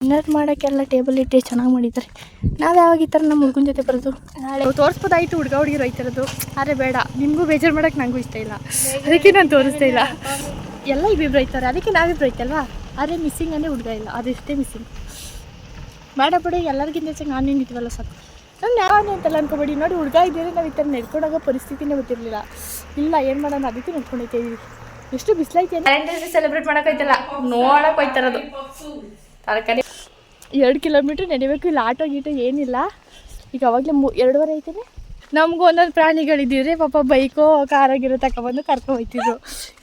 Dinner ಮಾಡೋಕ್ಕೆಲ್ಲ table ಇಟ್ಟು ಚೆನ್ನಾಗಿ ಮಾಡಿದ್ದಾರೆ. ನಾವು ಯಾವಾಗ ಈ ಥರ ನಮ್ಮ ಹುಡುಗನ ಜೊತೆ ಬರೋದು? ನಾಳೆ ತೋರಿಸ್ಬೋದಾಯಿತು ಹುಡುಗ ಹುಡುಗಿರು ಹೋಯ್ತಿರೋದು, ಆದರೆ ಬೇಡ, ನಿಮಗೂ ಬೇಜಾರು ಮಾಡೋಕ್ಕೆ ನನಗೂ ಇಷ್ಟ ಇಲ್ಲ, ಅದಕ್ಕೆ ನಾನು ತೋರಿಸ್ತಾ ಇಲ್ಲ. ಎಲ್ಲ ಇಬ್ಬಿಬ್ರು ಹೋಯ್ತಾರೆ, ಅದಕ್ಕೆ ನಾವಿಬ್ರು ಹೋಯ್ತಲ್ವಾ. ಆದರೆ ಮಿಸ್ಸಿಂಗ್ ಅಂದರೆ ಹುಡುಗ ಇಲ್ಲ, ಅದಷ್ಟೇ ಮಿಸ್ಸಿಂಗ್. ಬೇಡ ಬಿಡಿ, ಎಲ್ಲರಿಗಿಂತ ಹೆಚ್ಚಾಗಿ ನಾನು ನಿಂತಿವಲ್ಲ ಸಾಕು. ನಾನು ಯಾವಾಗ ಅಂತಲ್ಲ ಅನ್ಕೋಬೇಡಿ. ನೋಡಿ, ಹುಡುಗ ಇದ್ದರೆ ನಾವು ಈ ಥರ ನಡ್ಕೊಂಡೋಗೋ ಪರಿಸ್ಥಿತಿನೇ ಗೊತ್ತಿರಲಿಲ್ಲ. ಇಲ್ಲ, ಏನು ಮಾಡೋಣ, ಅದಕ್ಕೆ ನಡ್ಕೊಂಡೋಗ್ತಾ ಇದ್ದೀವಿ. ಎಷ್ಟು ಬಿಸಿಲೈತೆ. ವ್ಯಾಲೆಂಟೈನ್ಸ್ ಡೇ ಸೆಲೆಬ್ರೇಟ್ ಮಾಡೋಕ್ಕಾಯ್ತಲ್ಲ, ನೋಡೋಕೆ ಹೋಯ್ತಿರೋದು. ತರಕಾರಿ 2 ಕಿಲೋಮೀಟ್ರ್ ನಡಿಬೇಕು. ಇಲ್ಲಿ ಆಟೋ ಗೀಟೋ ಏನಿಲ್ಲ. ಈಗ ಅವಾಗಲೇ 2:30 ಆಯ್ತಾನೆ. ನಮಗೂ ಒಂದೊಂದು ಪ್ರಾಣಿಗಳಿದ್ದಿದ್ರೆ ಪಾಪ ಬೈಕೋ ಕಾರಾಗಿರೋ ತಗೊಬಂದು ಕರ್ಕೊಂಡು ಹೋಯ್ತಿದ್ರು.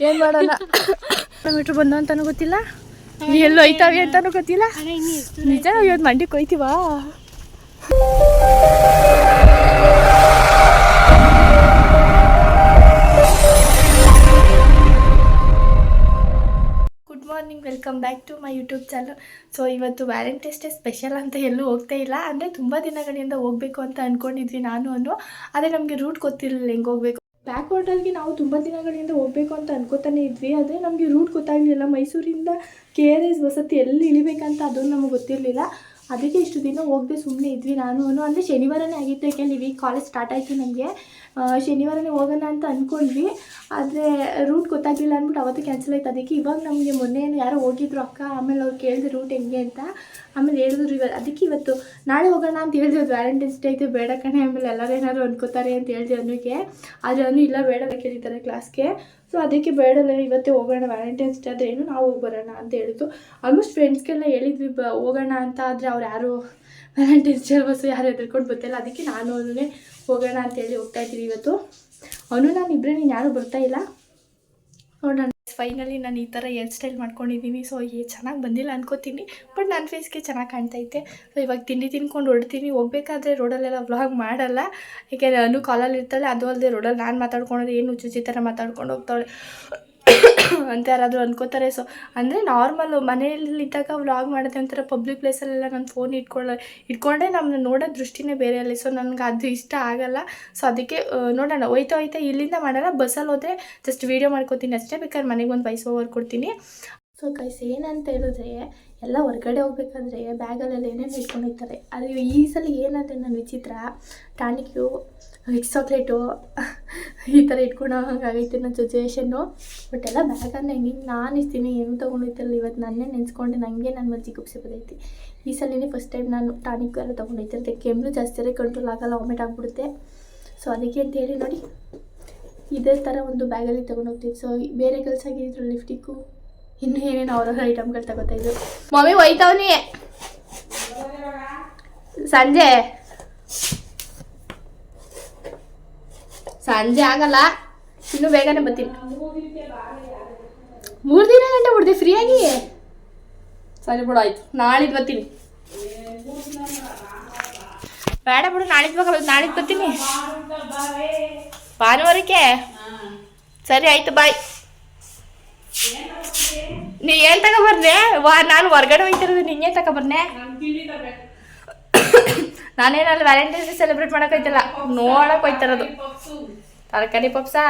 ಏನು ಮಾಡೋಣ, ಕಿಲೋಮೀಟ್ರ್ ಬಂದು ಅಂತಲೂ ಗೊತ್ತಿಲ್ಲ, ಎಲ್ಲೋ ಹೋಯ್ತಾವೆ ಅಂತಲೂ ಗೊತ್ತಿಲ್ಲ. ನಿಜ ಇವತ್ತು ಮಂಡಿಗೆ ಹೋಯ್ತೀವಾ? Good morning, welcome back to my YouTube channel. So ಇವತ್ತು ವ್ಯಾಲೆಂಟೈನ್ಸ್ ಡೇ ಸ್ಪೆಷಲ್ ಅಂತ ಎಲ್ಲೂ ಹೋಗ್ತಾ ಇಲ್ಲ. ಅಂದರೆ ತುಂಬ ದಿನಗಳಿಂದ ಹೋಗಬೇಕು ಅಂತ ಅಂದ್ಕೊಂಡಿದ್ವಿ ನಾನು. ಆದರೆ ನಮಗೆ ರೂಟ್ ಗೊತ್ತಿರಲಿಲ್ಲ ಹೆಂಗೆ ಹೋಗಬೇಕು. ಬ್ಯಾಕ್ ವಾಟರ್ಗೆ ನಾವು ತುಂಬ ದಿನಗಳಿಂದ ಹೋಗಬೇಕು ಅಂತ ಅನ್ಕೋತಾನೆ ಇದ್ವಿ. ಆದರೆ ನಮಗೆ ರೂಟ್ ಗೊತ್ತಾಗಲಿಲ್ಲ. ಮೈಸೂರಿಂದ KRS ವಸತಿ ಎಲ್ಲಿ ಇಳಿಬೇಕಂತ ಅದನ್ನು ನಮಗೆ ಗೊತ್ತಿರಲಿಲ್ಲ. ಅದಕ್ಕೆ ಇಷ್ಟು ದಿನ ಹೋಗದೆ ಸುಮ್ಮನೆ ಇದ್ವಿ ನಾನು. ಅಂದರೆ ಶನಿವಾರನೇ ಆಗಿತ್ತು, ಯಾಕೆಂದ್ರೆ ಈ ವೀಕ್ ಕಾಲೇಜ್ ಸ್ಟಾರ್ಟ್ ಆಯಿತು ನಮಗೆ. ಶನಿವಾರನೇ ಹೋಗೋಣ ಅಂತ ಅಂದ್ಕೊಂಡ್ವಿ, ಆದರೆ ರೂಟ್ ಗೊತ್ತಾಗಲಿಲ್ಲ ಅಂದ್ಬಿಟ್ಟು ಅವತ್ತು ಕ್ಯಾನ್ಸಲ್ ಆಯಿತು. ಅದಕ್ಕೆ ಇವಾಗ ನಮಗೆ ಮೊನ್ನೆ ಯಾರೋ ಹೋಗಿದ್ರು ಅಕ್ಕ, ಆಮೇಲೆ ಅವ್ರು ಕೇಳಿದ್ರು ರೂಟ್ ಹೆಂಗೆ ಅಂತ. ಆಮೇಲೆ ಹೇಳಿದ್ರು ಅದಕ್ಕೆ ಇವತ್ತು ನಾಳೆ ಹೋಗೋಣ ಅಂತ ಹೇಳಿದ್ರು. ವ್ಯಾಲೆಂಟೈನ್ಸ್ ಡೇ ಐತೆ, ಬೇಡ ಕಣೆ, ಆಮೇಲೆ ಎಲ್ಲರೂ ಏನಾದ್ರು ಅಂದ್ಕೋತಾರೆ ಅಂತ ಹೇಳಿದೆ ಅನ್ನೋಕ್ಕೆ. ಆದರೆ ಅನು ಇಲ್ಲ, ಬೇಡ ಕೇಳಿದ್ದಾರೆ ಕ್ಲಾಸ್ಗೆ. ಸೊ ಅದಕ್ಕೆ ಬೇಡಲ್ಲ, ಇವತ್ತೇ ಹೋಗೋಣ, ವ್ಯಾಲೆಂಟೈನ್ಸ್ ಡೇ ಆದರೆ ಏನು ನಾವು ಹೋಗಿ ಬರೋಣ ಅಂತ ಹೇಳಿದ್ದು. ಆಲ್ಮೋಸ್ಟ್ ಫ್ರೆಂಡ್ಸ್ಗೆಲ್ಲ ಹೇಳಿದ್ವಿ ಹೋಗೋಣ ಅಂತ. ಆದರೆ ಅವ್ರು ಯಾರು ವ್ಯಾಲೆಂಟೈನ್ಸ್ ಡೇ ಬಸ್ಸು ಯಾರು ಎದ್ಕೊಂಡು ಬರ್ತಾಯಿಲ್ಲ. ಅದಕ್ಕೆ ನಾನು ಅವನೇ ಹೋಗೋಣ ಅಂತೇಳಿ ಹೋಗ್ತಾಯಿದ್ದೀವಿ ಇವತ್ತು. ಅವನು ನಾನು ಇಬ್ಬರೇ, ನೀನು ಯಾರೂ ಬರ್ತಾಯಿಲ್ಲ. ನೋಡೋಣ. ಫೈನಲಿ ನಾನು ಈ ಥರ ಹೇರ್ ಸ್ಟೈಲ್ ಮಾಡ್ಕೊಂಡಿದ್ದೀನಿ. ಸೊ ಚೆನ್ನಾಗಿ ಬಂದಿಲ್ಲ ಅನ್ಕೋತೀನಿ, ಬಟ್ ನನ್ನ ಫೇಸ್ಗೆ ಚೆನ್ನಾಗಿ ಕಾಣ್ತೈತೆ. ಸೊ ಇವಾಗ ತಿಂಡಿ ತಿನ್ಕೊಂಡು ಹೊಡ್ತೀನಿ. ಹೋಗ್ಬೇಕಾದ್ರೆ ರೋಡಲ್ಲೆಲ್ಲ ವ್ಲಾಗ್ ಮಾಡಲ್ಲ, ಏಕೆಂದರೆ ಅನು ಕಾಲಲ್ಲಿ ಇರ್ತಾಳೆ. ಅದು ಅಲ್ಲದೆ ರೋಡಲ್ಲಿ ನಾನು ಮಾತಾಡ್ಕೊಂಡ್ರೆ ಏನು ಚುಚ್ಚಿ ಥರ ಮಾತಾಡ್ಕೊಂಡು ಹೋಗ್ತಾಳೆ ಅಂತ ಯಾರಾದರೂ ಅನ್ಕೋತಾರೆ. ಸೊ ಅಂದರೆ ನಾರ್ಮಲ್ಲು ಮನೆಯಲ್ಲಿದ್ದಾಗ ವ್ಲಾಗ್ ಮಾಡೋದು ಒಂಥರ, ಪಬ್ಲಿಕ್ ಪ್ಲೇಸಲ್ಲೆಲ್ಲ ನಾನು ಫೋನ್ ಇಟ್ಕೊಂಡೆ ನಮ್ಮನ್ನ ನೋಡೋ ದೃಷ್ಟಿನೇ ಬೇರೆ ಅಲ್ಲಿ. ಸೊ ನನಗೆ ಅದು ಇಷ್ಟ ಆಗಲ್ಲ. ಸೊ ಅದಕ್ಕೆ ನೋಡೋಣ, ಹೋಯ್ತಾ ಇಲ್ಲಿಂದ ಮಾಡೋಣ. ಬಸ್ಸಲ್ಲಿ ಹೋದರೆ ಜಸ್ಟ್ ವೀಡಿಯೋ ಮಾಡ್ಕೋತೀನಿ ಅಷ್ಟೇ, ಬೇಕಾದ್ರೆ ಮನೆಗೆ ಒಂದು ವಾಯ್ಸ್ ಓವರ್ ಕೊಡ್ತೀನಿ. ಸೊ ಗೈಸ್, ಏನಂತ ಹೇಳಿದ್ರೆ, ಎಲ್ಲ ಹೊರಗಡೆ ಹೋಗ್ಬೇಕಾದ್ರೆ ಬ್ಯಾಗಲ್ಲೆಲ್ಲ ಏನೇನು ಇಟ್ಕೊಂಡು ಹೋಗ್ತಾರೆ. ಅದು ಈ ಸಲ ಏನಂದರೆ ನನ್ನ ವಿಚಿತ್ರ, ಟಾನಿಕ್ಕು, ವಿಕ್ಸ್ ಚಾಕ್ಲೇಟು ಈ ಥರ ಇಟ್ಕೊಂಡು ಹಂಗಾಗೈತೆ ನನ್ನ ಸಿಚುವೇಷನ್ನು. ಬಟ್ ಎಲ್ಲ ಬ್ಯಾಗನ್ನು ಹೆಂಗೆ ನಾನು ಇಸ್ತೀನಿ ಏನು ತೊಗೊಂಡೋಯ್ತಲ್ಲ. ಇವತ್ತು ನನ್ನೇ ನೆನೆಸ್ಕೊಂಡೆ, ನನಗೆ ನನ್ನ ಮಜ್ಜಿಗೆ ಕುಪ್ಸಿ ಬದೈತಿ. ಈ ಸಲನೇ ಫಸ್ಟ್ ಟೈಮ್ ನಾನು ಟಾನಿಕ್ ಎಲ್ಲ ತೊಗೊಂಡೋಯ್ತಿರ್ತೆ. ಕೆಮ್ಮು ಜಾಸ್ತಿ ಕಂಟ್ರೋಲ್ ಆಗಲ್ಲ, ವಾಮಿಟ್ ಆಗಿಬಿಡುತ್ತೆ. ಸೊ ಅದಕ್ಕೆ ಅಂತೇಳಿ ನೋಡಿ ಇದೇ ಥರ ಒಂದು ಬ್ಯಾಗಲ್ಲಿ ತೊಗೊಂಡೋಗ್ತೀನಿ. ಸೊ ಬೇರೆ ಕೆಲಸ ಆಗಿದ್ರು ಲಿಫ್ಟಿಕ್ಕು ಇನ್ನೂ ಏನೇನು ಅವ್ರವ್ರ ಐಟಮ್ಗಳು ತಗೋತಾಯಿದ್ರು. ಮಮ್ಮಿ ಹೋಯ್ತಾವನಿ ಸಂಜೆ ಆಗಲ್ಲ, ಇನ್ನೂ ಬೇಗನೆ ಬರ್ತೀನಿ. 3 ದಿನ ಗಂಟೆ ಬಿಡ್ದೆ ಫ್ರೀಯಾಗಿ. ಸರಿ ಬಿಡು, ಆಯ್ತು, ನಾಳಿದ್ದು ಬರ್ತೀನಿ. ಬೇಡ ಬಿಡು, ನಾಳಿದ್ದು ಬರ್ತೀನಿ, ಭಾನುವಾರಕ್ಕೆ. ಸರಿ ಆಯ್ತು, ಬಾಯ್. ನೀ ಏನು ತಗೊಬರ್ನೆ? ನಾನು ಹೊರ್ಗಡೆ ಹೋಗ್ತಿರೋದು, ನಿಂಗೆ ತಗೊಬರ್ನೆ. ನಾನೇನಲ್ಲಿ ವ್ಯಾಲೆಂಟೈನ್ಸ್ ಡೇ ಸೆಲೆಬ್ರೇಟ್ ಮಾಡೋಕ್ಕಾಯ್ತಲ್ಲ, ನೋಡೋಕೆ ಹೋಯ್ತಿರೋದು. ತರಕಾರಿ ಪಪ್ಸಾ.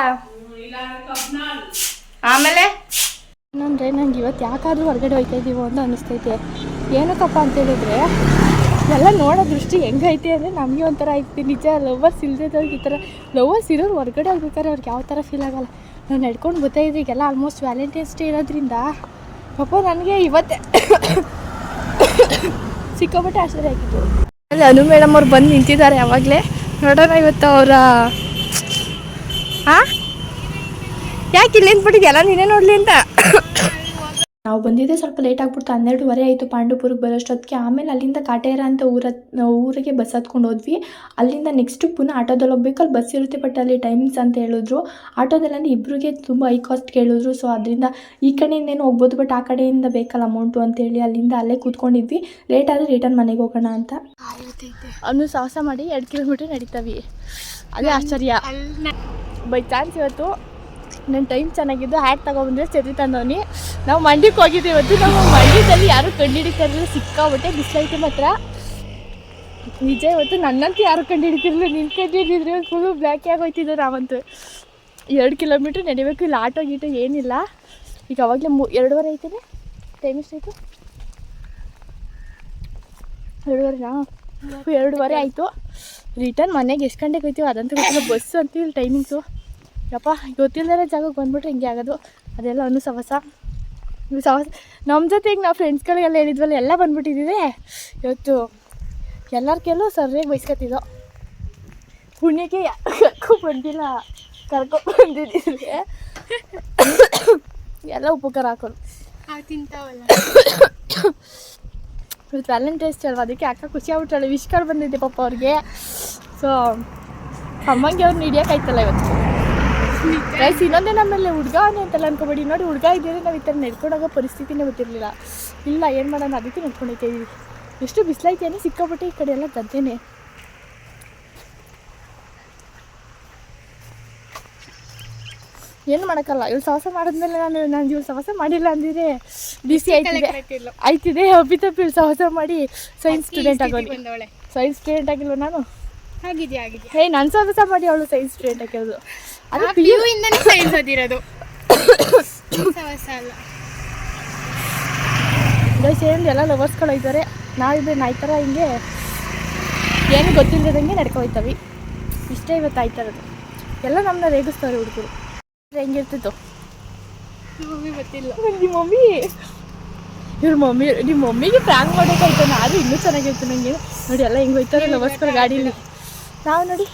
ಆಮೇಲೆ ಅಂದರೆ ನಂಗೆ ಇವತ್ತು ಯಾಕಾದರೂ ಹೊರಗಡೆ ಹೋಗ್ತಾ ಇದ್ದೀವೋ ಅಂತ ಅನ್ನಿಸ್ತೈತೆ. ಏನಕ್ಕಪ್ಪ ಅಂತೇಳಿದರೆ, ಎಲ್ಲ ನೋಡೋ ದೃಷ್ಟಿ ಹೆಂಗೈತೆ ಅಂದರೆ ನಮಗೆ ಒಂಥರ ಐತಿ. ನಿಜ, ಲವರ್ಸ್ ಇಲ್ದಿದ್ದವ್ರಿಗೆ ಈ ಥರ, ಲವರ್ಸ್ ಇರೋರು ಹೊರಗಡೆ ಹೋಗ್ಬೇಕಾದ್ರೆ ಅವ್ರಿಗೆ ಯಾವ ಥರ ಫೀಲ್ ಆಗಲ್ಲ. ನಾನು ನಡ್ಕೊಂಡು ಗೊತ್ತಾಯಿದ್ರಿ ಈಗೆಲ್ಲ ಆಲ್ಮೋಸ್ಟ್ ವ್ಯಾಲೆಂಟೈನ್ಸ್ ಡೇ ಇರೋದ್ರಿಂದ ಪಾಪ ನನಗೆ ಇವತ್ತೇ ಸಿಕ್ಕಾಪಟ್ಟೆ ಆಶ್ಚರ್ಯ ಆಗಿತ್ತು. ಅಲ್ಲಿ ಅನು ಮೇಡಮ್ ಅವ್ರು ಬಂದು ನಿಂತಿದ್ದಾರೆ ಯಾವಾಗಲೇ. ನೋಡೋಣ ಇವತ್ತು ಅವರ ಯಾಕೆ ಇಲ್ಲಿ ನಿಂತ್ಬಿಟ್ಟಿದ್ದೆ ಎಲ್ಲ ನೀನೇ ನೋಡಲಿ ಅಂತ. ನಾವು ಬಂದಿದ್ದೆ ಸ್ವಲ್ಪ ಲೇಟ್ ಆಗಿಬಿಡ್ತು, 12:30 ಆಯಿತು ಪಾಂಡುಪುರಕ್ಕೆ ಬರೋಷ್ಟೊತ್ತಿಗೆ. ಆಮೇಲೆ ಅಲ್ಲಿಂದ ಕಾಟೇರ ಅಂತ ಊರಿಗೆ ಬಸ್ ಹತ್ಕೊಂಡು ಹೋದ್ವಿ. ಅಲ್ಲಿಂದ ನೆಕ್ಸ್ಟು ಪುನಃ ಆಟೋದಲ್ಲಿ ಹೋಗ್ಬೇಕು. ಅಲ್ಲಿ ಬಸ್ ಇರುತ್ತೆ, ಬಟ್ ಅಲ್ಲಿ ಟೈಮಿಂಗ್ಸ್ ಅಂತ ಹೇಳಿದ್ರು. ಆಟೋದಲ್ಲಿ ಅಂದರೆ ಇಬ್ಬರಿಗೆ ತುಂಬ ಹೈ ಕಾಸ್ಟ್ ಕೇಳಿದ್ರು. ಸೊ ಅದರಿಂದ ಈ ಕಡೆಯಿಂದೇನು ಹೋಗ್ಬೋದು, ಬಟ್ ಆ ಕಡೆಯಿಂದ ಬೇಕಲ್ಲ ಅಮೌಂಟು ಅಂತೇಳಿ ಅಲ್ಲಿಂದ ಅಲ್ಲೇ ಕೂತ್ಕೊಂಡಿದ್ವಿ. ಲೇಟ್ ಆದರೆ ರಿಟರ್ನ್ ಮನೆಗೆ ಹೋಗೋಣ ಅಂತ. ಅವನು ಸಾಹಸ ಮಾಡಿ 2 ಕಿಲೋಮೀಟ್ರ್ ನಡೀತಾವೆ. ಅದೇ ಆಶ್ಚರ್ಯ. ಬೈ ಚಾನ್ಸ್ ಇವತ್ತು ನನ್ನ ಟೈಮ್ ಚೆನ್ನಾಗಿದ್ದು ಹ್ಯಾಟ್ ತೊಗೊಬಂದ್ರೆ ಸರಿ ತಂದವನಿ. ನಾವು ಮಂಡ್ಯಕ್ಕೆ ಹೋಗಿದ್ದೀವಿ ಇವತ್ತು. ನಮ್ಮ ಮಂಡ್ಯದಲ್ಲಿ ಯಾರೂ ಕಂಡುಹಿಡಿತಾರಿಲ್ಲ, ಸಿಕ್ಕಾಬಿಟ್ಟೆ ಬಿಸಿಲೈತೆ ಮಾತ್ರ. ನಿಜ, ಇವತ್ತು ನನ್ನಂತೂ ಯಾರು ಕಂಡುಹಿಡಿತಿರಲಿಲ್ಲ. ನಿನ್ನ ಕಂಡುಹಿಡಿದ್ರೆ ಫುಲ್ಲು ಬ್ಲ್ಯಾಕೇ ಆಗೋಯ್ತಿದ್ದೆ ನಾವಂತೂ. 2 ಕಿಲೋಮೀಟ್ರ್ ನಡಿಬೇಕು. ಇಲ್ಲಿ ಆಟೋ ಗೀಟೋ ಏನಿಲ್ಲ. ಈಗ ಅವಾಗಲೇ 2:30 ಆಯ್ತಾನೆ. ಟೈಮ್ ಎಷ್ಟಾಯಿತು? 2:30 ಆಯಿತು. ರಿಟರ್ನ್ ಮನೆಗೆ ಎಷ್ಟು ಗಂಟೆಗೆ ಹೋಗ್ತೀವಿ ಅದಂತೂ ಗೊತ್ತಿಲ್ಲ. ಬಸ್ ಅಂತೀವಿ ಇಲ್ಲಿ ಟೈಮಿಂಗ್ಸು. ಯಪ್ಪ ಗೊತ್ತಿಲ್ಲದೇ ಜಾಗಕ್ಕೆ ಬಂದುಬಿಟ್ರೆ ಹಿಂಗೆ ಆಗೋದು. ಅದೆಲ್ಲ ಅನುಸವಸ ನಮ್ಮ ಜೊತೆಗೆ ನಾವು ಫ್ರೆಂಡ್ಸ್ಗಳಿಗೆಲ್ಲ ಹೇಳಿದ್ವಲ್ಲ ಎಲ್ಲ ಬಂದುಬಿಟ್ಟಿದ್ದೀವಿ. ಇವತ್ತು ಎಲ್ಲರ ಕೆಲವು ಸರ್ಯಾಗಿ ಬಯಸ್ಕೊತಿದ್ದೋ. ಪುಣ್ಯಕ್ಕೆ ಯಾಕೂ ಬಂದಿಲ್ಲ, ಕರ್ಕೊಂಡ್ಬಂದಿದ್ದೀವಿ. ಎಲ್ಲ ಉಪಕಾರ ಹಾಕೋದು ತಿಂತಾವಲ್ಲ. ಇವತ್ತು ವ್ಯಾಲೆಂಟೈನ್ಸ್ ಅಲ್ವಾ, ಅದಕ್ಕೆ ಅಕ್ಕ ಖುಷಿ ಆಗ್ಬಿಟ್ಟಾಳೆ. ವಿಶ್ ಕಾರ್ಡ್ ಬಂದಿದ್ದೆ ಪಾಪ ಅವ್ರಿಗೆ. ಸೊ ಅಮ್ಮಂಗೆ ಅವ್ರನ್ನ ಹಿಡಿಯೋಕ್ಕಾಯ್ತಲ್ಲ ಇವತ್ತು. ಗೈಸ್ ಇನ್ನೊಂದೇ ನಮ್ಮಲ್ಲಿ ಹುಡುಗ ಅಂತಲ್ಲ ಅನ್ಕೋಬೇಡಿ. ನೋಡಿ ಹುಡುಗ ಇದ್ದರೆ ನಾವು ಈ ಥರ ನಡ್ಕೊಂಡೋಗೋ ಪರಿಸ್ಥಿತಿನೇ ಗೊತ್ತಿರಲಿಲ್ಲ. ಇಲ್ಲ ಏನು ಮಾಡೋಣ, ಅದಕ್ಕೆ ನಡ್ಕೊಂಡೈತೆ ಇದೀವಿ. ಎಷ್ಟು ಬಿಸಿಲೈತೆ ಅಂದರೆ ಸಿಕ್ಕಾಬಿಟ್ಟೆ. ಈ ಕಡೆ ಎಲ್ಲ ಗದ್ದೆನೇ. ಏನು ಮಾಡೋಕ್ಕಲ್ಲ. ಇವಳು ಸಾಹಸ ಮಾಡಿದ್ಮೇಲೆ ನಾನು ಇವಳು ಸಾಹಸ ಮಾಡಿಲ್ಲ ಅಂದಿದ್ರೆ ಬಿಸಿ ಆಯ್ತಿದೆ. ಅಪ್ಪಿತಪ್ಪಿ ಇವಳು ಸಾಹಸ ಮಾಡಿ ಸೈನ್ಸ್ ಸ್ಟೂಡೆಂಟ್ ಆಗೋದು. ಸೈನ್ಸ್ ಸ್ಟೂಡೆಂಟ್ ಆಗಿಲ್ವ ನಾನು? ಆಗಿದೆ. ನಾನು ಸಾಹಸ ಮಾಡಿ ಅವಳು ಸೈನ್ಸ್ ಸ್ಟೂಡೆಂಟ್ ಆಗಿರೋದು. ಅದು PU ಇಂದನೇ ಸೈನ್ಸ್ ಓದಿರೋದು. ಸೇರಿ ಎಲ್ಲ ಲವರ್ಸ್ಗಳು ಇದ್ದಾರೆ. ನಾವಿದ್ರೆ ನಾಯಿ ಥರ ಹಿಂಗೆ ಏನು ಗೊತ್ತಿಲ್ಲದಂಗೆ ನಡ್ಕೊಯ್ತವೆ. ಇಷ್ಟೇ ಇವತ್ತು ಆಯ್ತಾ ಇರೋದು. ಎಲ್ಲ ನಮ್ಮನ್ನ ರೇಗಿಸ್ತಾರೆ ಹುಡುಗರು. ಹೆಂಗಿರ್ತಿತ್ತು ಗೊತ್ತಿಲ್ಲ. ನಿಮ್ಮ ಮಮ್ಮಿಗೆ ಪ್ರ್ಯಾಂಕ್ ಮಾಡೋಕ್ಕಾಯ್ತು. ನಾನು ಇನ್ನೂ ಚೆನ್ನಾಗಿತ್ತು ನನಗೆ. ನೋಡಿ ಎಲ್ಲ ಹೆಂಗೆ ಹೋಯ್ತಾರೆ ಲವರ್ಸ್ಗಳು ಗಾಡೀಲಿ. ನಾವು ನೋಡಿ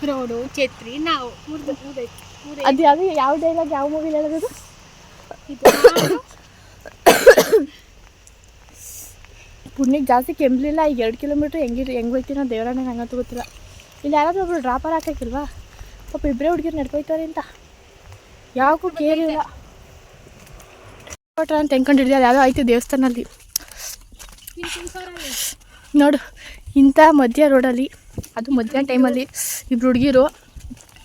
ರೋಡು ಛತ್ರಿ ನಾವು ಅದು ಯಾವುದು ಯಾವ ಡೈಲಾಗ್ ಯಾವ ಮೂವಿಲಿ ಹೇಳೋದು? ಪುಣ್ಯಕ್ಕೆ ಜಾಸ್ತಿ ಕೆಮ್ಮಲಿಲ್ಲ. ಈಗ 2 ಕಿಲೋಮೀಟ್ರ್ ಹೆಂಗೆ ಹೋಯ್ತೀನೋ ದೇವರಾಣೆ ನಂಗಂತೂ ಗೊತ್ತಿಲ್ಲ. ಇಲ್ಲಿ ಯಾರಾದರೂ ಒಬ್ರು ಡ್ರಾಪರ್ ಹಾಕೋಕ್ಕಿಲ್ವಾ? ಪಾಪ ಇಬ್ಬರೇ ಹುಡುಗಿರು ನಡ್ಕೊಯ್ತಾರೆ ಅಂತ ಯಾವಾಗೂ ಕೇಳಿಲ್ಲ. ಕೊಟ್ರ ಅಂತ ಹೆಂಗ್ಕೊಂಡಿದ್ದೆ. ಅದು ಯಾವುದೋ ಆಯ್ತು ದೇವಸ್ಥಾನಲ್ಲಿ. ನೋಡು ಇಂಥ ಮಧ್ಯ ರೋಡಲ್ಲಿ, ಅದು ಮಧ್ಯಾಹ್ನ ಟೈಮಲ್ಲಿ ಇಬ್ರು ಹುಡುಗಿರು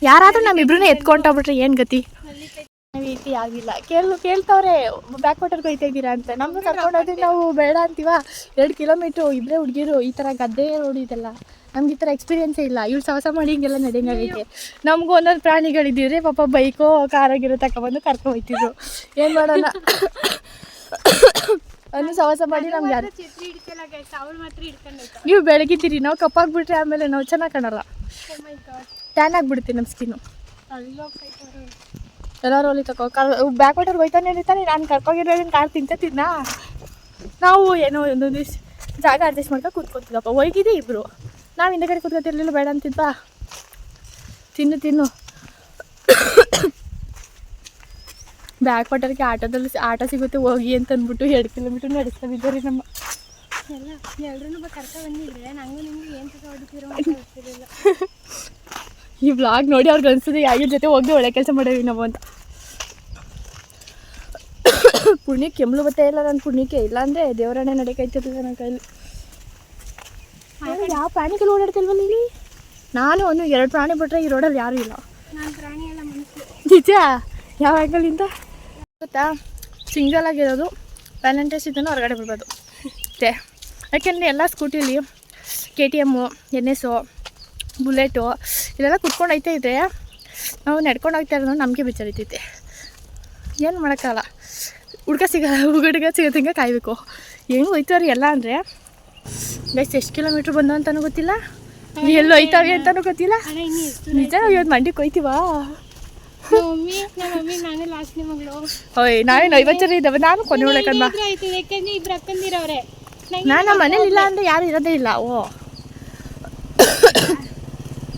ಯಾರಾದರೂ ನಮ್ಮಿಬ್ರನ್ನೇ ಎತ್ಕೊಂಡೋಗ್ಬಿಟ್ರೆ ಏನು ಗತಿ? ರೀತಿ ಆಗಿಲ್ಲ. ಕೇಳ್ತವ್ರೆ ಬ್ಯಾಕ್ ವಾಟರ್ಗೆ ಹೋಯ್ತಾ ಇದ್ದೀರಾ ಅಂತ. ನಮ್ಮನ್ನು ಕರ್ಕೊಂಡೋದ್ರೆ ನಾವು ಬೇಡ ಅಂತೀವ. 2 ಕಿಲೋಮೀಟ್ರು ಇಬ್ಬರೇ ಹುಡುಗಿರು. ಈ ಥರ ಗದ್ದೆ ರೋಡ್ ಇದೆಲ್ಲ ನಮ್ಗೆ ಈ ಥರ ಎಕ್ಸ್ಪೀರಿಯೆನ್ಸೇ ಇಲ್ಲ. ಇವಳು ಸಾಹಸ ಮಾಡಿ ಹಿಂಗೆಲ್ಲ ನಡೆಯಂಗಾಗೈತೆ. ನಮಗೂ ಒಂದೊಂದು ಪ್ರಾಣಿಗಳಿದ್ದಿದ್ರೆ ಪಾಪ ಬೈಕೋ ಕಾರಾಗಿರೋ ತಗೊಬಂದು ಕರ್ಕೊಂಡು ಹೋಗ್ತಿದ್ರು. ಏನು ಮಾಡೋಣ, ಅನ್ನು ಸಾಹಸ ಮಾಡಿ ನಮ್ಗೆ ಯಾರು. ನೀವು ಬೆಳಗಿದ್ದೀರಿ, ನಾವು ಕಪ್ಪಾಗ್ಬಿಟ್ರೆ ಆಮೇಲೆ ನಾವು ಚೆನ್ನಾಗಿ ಕಾಣಲ್ಲ. ಟ್ಯಾನ್ ಆಗಿಬಿಡುತ್ತೆ ನಮ್ಮ ಸ್ಕಿನ್ನು. ಎಲ್ಲರೂ ಅಲ್ಲಿ ಬ್ಯಾಕ್ ವಾಟರ್ಗೆ ಹೋಯ್ತಾನೆ ಇರ್ತಾನೆ. ನಾನು ಕರ್ಕೋಗಿರೋದನ್ನ ಕಾರ್ ತಿಂತಿದ್ನ. ನಾವು ಏನೋ ಒಂದೊಂದು ಜಾಗ ಅಡ್ಜಸ್ಟ್ ಮಾಡ್ಕೊಂಡು ಕೂತ್ಕೊತಿದ್ದಪ್ಪ. ಹೋಗಿದ್ದೆ ಇಬ್ಬರು. ನಾವು ಹಿಂದೆ ಕೂತ್ಕೊತಿರ್ಲಿಲ್ಲ, ಬೇಡ ಅಂತಿದ್ವಾ. ತಿನ್ನು ಬ್ಯಾಕ್ ವಾಟರ್ಗೆ ಆಟೋ ಸಿಗುತ್ತೆ ಹೋಗಿ ಅಂತ ಅಂದ್ಬಿಟ್ಟು 2 ಕಿಲೋಮೀಟ್ರ್ ನಡೆಸ್ಕೊಂಡಿದ್ದಾರೆ ನಮ್ಮ ಎಲ್ಲ. ಎಲ್ಲರೂ ಕರ್ಕೊಂಡು ಬಂದಿದ್ರೆ ನಂಗೂ ನಿಮ್ಗೆ ಏನು ಹೊಡಿತೀರೋ ಗೊತ್ತಿರಲಿಲ್ಲ. ಈ ವ್ಲಾಗ್ ನೋಡಿ ಅವ್ರಿಗೆ ಅನಿಸ್ತದೆ ಯಾವ್ದ್ರ ಜೊತೆ ಹೋಗಿ ಒಳ್ಳೆ ಕೆಲಸ ಮಾಡೇವಿ ನಾವು ಅಂತ. ಪುಣ್ಯಕ್ಕೆ ಕೆಮ್ಮಲು ಬತ್ತೇ ಇಲ್ಲ. ನನ್ನ ಪುಣ್ಯಕ್ಕೆ ಇಲ್ಲಾಂದರೆ ದೇವರಾಣೆ ನಡೆಯಕಾಯ್ತಿರ್ಲಿಲ್ಲ ನನ್ನ ಕೈಲಿ. ಯಾವ ಪ್ರಾಣಿಗಳು ಓಡಾಡ್ತಿಲ್ವಲ್ಲ ಇಲ್ಲಿ? ನಾನು 2 ಪ್ರಾಣಿ ಬಿಟ್ಟರೆ ಈ ರೋಡಲ್ಲಿ ಯಾರೂ ಇಲ್ಲ. ನಾನು ಪ್ರಾಣಿ ಎಲ್ಲ ಮನಸ್ಸು ನಿಜ. ಯಾವ ಆ್ಯಂಗಲಿಂದ ಗೊತ್ತಾ? ಸಿಂಗಲ್ ಆಗಿರೋದು ವ್ಯಾಲೆಂಟೈನ್ಸ್ ಇದನ್ನು ಹೊರಗಡೆ ಬಿಡ್ಬೋದು ಅಷ್ಟೇ. ಯಾಕೆಂದರೆ ಎಲ್ಲ ಸ್ಕೂಟಿಲಿ KTM, NS, ಬುಲೆಟು ಇದೆಲ್ಲ ಕುತ್ಕೊಂಡು ಐತೆ ಇದ್ರೆ ನಾವು ನಡ್ಕೊಂಡು ಹೋಗ್ತಾ ಇರೋದು ನಮಗೆ ಬೇಜಾರೈತೈತೆ. ಏನು ಮಾಡೋಕ್ಕಲ್ಲ. ಹುಡುಗ ಸಿಗೋದಂಗೆ ಕಾಯಬೇಕು. ಹೆಂಗೆ ಹೋಯ್ತವ್ರಿ ಎಲ್ಲ ಅಂದರೆ ಗೈಸ್ ಎಷ್ಟು ಕಿಲೋಮೀಟ್ರ್ ಬಂದು ಅಂತಲೂ ಗೊತ್ತಿಲ್ಲ, ಎಲ್ಲೋ ಹೋಯ್ತಾವೆ ಅಂತಲೂ ಗೊತ್ತಿಲ್ಲ. ನಿಜ ಇವತ್ತು ಮಂಡಿಗೆ ಹೋಯ್ತೀವ. ನಮ್ಮ ನಾನೇ ಲಾಸ್ಟ್ ಮಗಳು. ಓಯ್ ನಾವೇನು 50 ಜನ ಇದ್ದಾವೆ. ನಾನು ಕೊನೆ ಒಳಕಂದ ಯಾಕೆಂದ್ರೆ ಇಬ್ರು ಅಕ್ಕಂದಿರವ್ರೆ. ನಾನು ನಮ್ಮ ಮನೇಲಿ ಇಲ್ಲ ಅಂದರೆ ಯಾರು ಇರೋದೇ ಇಲ್ಲ.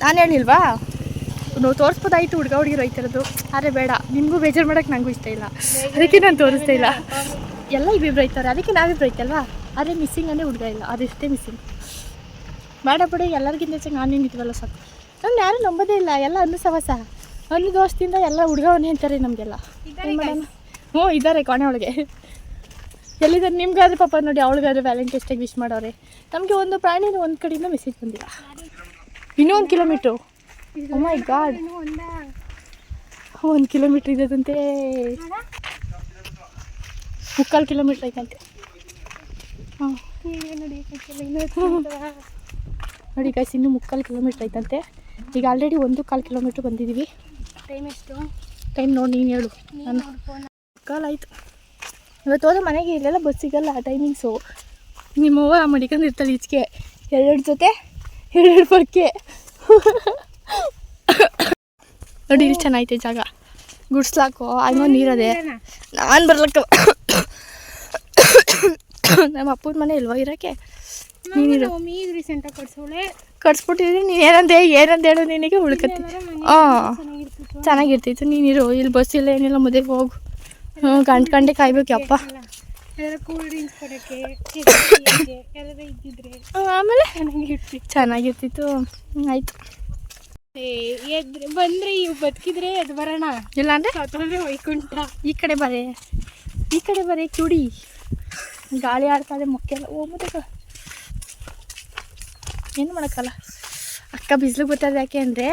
ನಾನು ಹೇಳಿಲ್ವಾ ನಾವು ತೋರಿಸ್ಬೋದಾಯ್ತು ಹುಡುಗ ಹುಡುಗಿರು ಹೋಯ್ತಿರೋದು. ಆದರೆ ಬೇಡ, ನಿಮಗೂ ಬೇಜಾರು ಮಾಡೋಕ್ಕೆ ನನಗೂ ಇಷ್ಟ ಇಲ್ಲ, ಅದಕ್ಕೆ ನಾನು ತೋರಿಸ್ತಾ ಇಲ್ಲ. ಎಲ್ಲ ಇಬ್ಬಿಬ್ರು ಹೋಯ್ತಾರೆ, ಅದಕ್ಕೆ ನಾವಿಬ್ರು ಹೋಯ್ತಲ್ವಾ. ಆದರೆ ಮಿಸ್ಸಿಂಗ್ ಅಂದರೆ ಹುಡುಗ ಇಲ್ಲ, ಅದಷ್ಟೇ ಮಿಸ್ಸಿಂಗ್. ಬೇಡ ಬಿಡಿ, ಎಲ್ಲರಿಗಿಂತ ಹೆಚ್ಚಾಗಿ ನಾನು ನಿಂತಿದ್ವಲ್ಲ ಸಾಕು. ನಾನು ಯಾರೂ ನಂಬೋದೇ ಇಲ್ಲ. ಎಲ್ಲ ಸವಸ ದೋಷದಿಂದ ಎಲ್ಲ ಹುಡುಗವನ್ನೇ ಅಂತಾರೆ ನಮಗೆಲ್ಲ. ಏನು ಮಾಡೋಣ? ಇದ್ದಾರೆ ಕೊನೆ ಒಳಗೆ. ಎಲ್ಲಿದ್ದಾರೆ ನಿಮ್ಗಾದ್ರೆ ಪಾಪ ನೋಡಿ, ಅವಳಿಗಾದ್ರೆ ವ್ಯಾಲೆಂಟೈನ್ಸ್ ಡೇಗೆ ವಿಶ್ ಮಾಡೋರೆ. ನಮಗೆ ಒಂದು ಪ್ರಾಣಿನ ಒಂದು ಕಡೆಯಿಂದ ಮೆಸೇಜ್ ಬಂದಿಲ್ಲ. ಇನ್ನೂ 1 ಕಿಲೋಮೀಟ್ರು. ಓ ಮೈ ಗಾಡ್, 1 ಕಿಲೋಮೀಟ್ರ್ ಇದಂತೆ. 3/4 ಕಿಲೋಮೀಟ್ರ್ ಐತಂತೆ. ನೋಡಿ ಗೈಸ್, ಇನ್ನೂ 3/4 ಕಿಲೋಮೀಟ್ರ್ ಐತಂತೆ. ಈಗ ಆಲ್ರೆಡಿ 1/4 ಕಿಲೋಮೀಟ್ರ್ ಬಂದಿದ್ದೀವಿ. ಟೈಮ್ ಎಷ್ಟು? ಟೈಮ್ ನೋಡಿ ನೀನು ಹೇಳು. ನಾನು 3/4 ಆಯಿತು. ಇವತ್ತು ಹೋದ್ರೆ ಮನೆಗೆ ಇಲ್ಲೆಲ್ಲ ಬಸ್ ಸಿಗಲ್ಲ ಟೈಮಿಂಗ್ಸು. ನಿಮ್ಮವ್ವ ಮಡಿಕೊಂಡಿರ್ತಾಳೆ ಈಚೆಗೆ ಎರಡೆರಡು ಜೊತೆ ಎರಡೆರಡು ಪರ್ಕೆ ನೋಡಿ ಇಲ್ಲಿ ಚೆನ್ನಾಗೈತೆ ಜಾಗ ಗುಡ್ಸ್ಲಾಕೋ ಅಲ್ಲೋ ನೀರದೆ ನಾನು ಬರ್ಲಕ್ಕ ನಮ್ಮ ಅಪ್ಪನ ಮನೆ ಇಲ್ವಾ ಇರೋಕ್ಕೆ ನೀರು ಈಗ ರೀಸೆಂಟಾಗಿ ಕಟ್ಸೋಳೆ ಕಟ್ಸ್ಬಿಟ್ಟಿದ್ರಿ ನೀನು ಏನಂದೆ ಹೇಳು ನಿನಗೆ ಉಳ್ಕತ್ತಿ ಹಾಂ ಚೆನ್ನಾಗಿರ್ತಿತ್ತು ನೀನಿರು ಇಲ್ಲಿ ಬಸ್ ಇಲ್ಲ ಏನಿಲ್ಲ ಮದುವೆಗೆ ಹೋಗು ಗಂಟೆ ಕಾಯ್ಬೇಕು ಅಪ್ಪ ಕೂಲ್ ಡ್ರಿಂಕ್ಸ್ ಕೊಡೋಕ್ಕೆ ಎಲ್ಲರೂ ಇದ್ದಿದ್ರೆ ಆಮೇಲೆ ಚೆನ್ನಾಗಿರ್ತಿತ್ತು. ಆಯಿತು ಎದ್ರೆ ಬಂದರೆ ಇವು ಬದುಕಿದ್ರೆ ಎದ್ದು ಬರೋಣ, ಇಲ್ಲಾಂದರೆ ಸತ್ತೋದ್ರೆ ವೈಕುಂಠ. ಈ ಕಡೆ ಬರೇ ಕಿಡಿ ಗಾಳಿ ಆಡ್ತಾಳೆ ಮೊಕ್ಕೆಲ್ಲ ಹೋಗ್ಬಿಟ್ಟು ಏನು ಮಾಡೋಕ್ಕಲ್ಲ. ಅಕ್ಕ ಬಿಸಿಲು ಬರ್ತದೆ ಯಾಕೆ ಅಂದರೆ